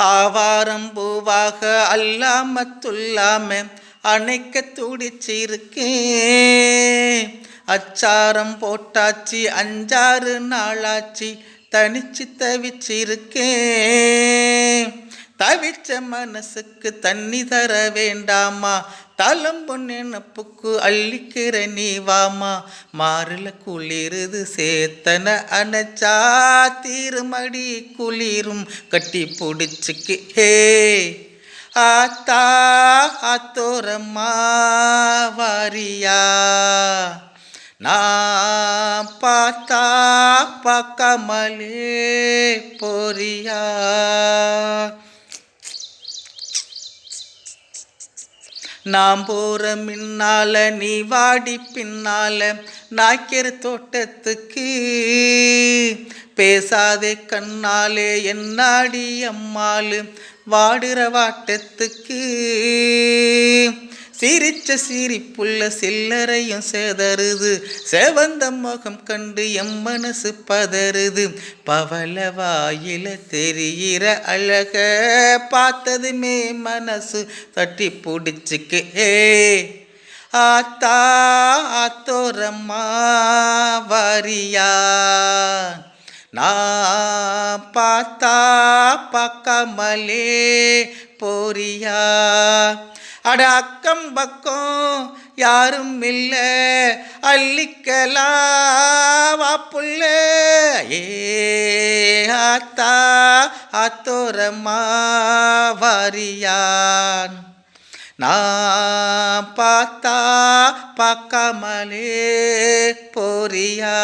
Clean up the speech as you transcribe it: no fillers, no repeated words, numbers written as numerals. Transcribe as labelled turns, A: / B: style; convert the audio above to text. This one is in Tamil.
A: ஆவாரம் பூவாக அல்லாம துல்லாம அணைக்க துடிச்சிருக்கேன். அச்சாரம் போட்டாச்சு 5-6 நாளாச்சு தனிச்சு தவிச்சிருக்கேன். தவிச்ச மனசுக்கு தண்ணி தர வேண்டாமா, தளம்பு நினப்புக்கு அள்ளிக்கிற நீ வாமா. மாறுல குளிருது சேத்தன அணைச்சா தீருமடி குளிரும் கட்டி பிடிச்சிக்கு. ஹே ஆத்தா ஆத்தோரம்மா வாரியா, நான் பார்த்தா பார்க்காமலே போறியா. நாம் போற மின்னால நீ வாடி பின்னால நாக்கிற தோட்டத்துக்கு. பேசாதே கண்ணாலே என்னாடி அம்மாளு வாடுற வாட்டத்துக்கு. சிரிச்ச சிரிப்புள்ள சில்லறையும் செதறுது, செவந்த முகம் கண்டு எம் மனசு பதறுது. பவள வாயில தெரிகிற அழக பார்த்ததுமே மனசு தட்டி பிடிச்சிக்கு. ஏ ஆத்தா ஆத்தோரம்மா வாரியா, நான் பார்த்தா பார்க்காமலே போறியா. அட அக்கம் பக்கம் யாரும் இல்ல அள்ளிக்கலாம் வாப்புள்ள. ஏ ஆத்தா ஆத்தோரம்மா வாரியான், நான் பார்த்தா பார்க்காமலே போறியா.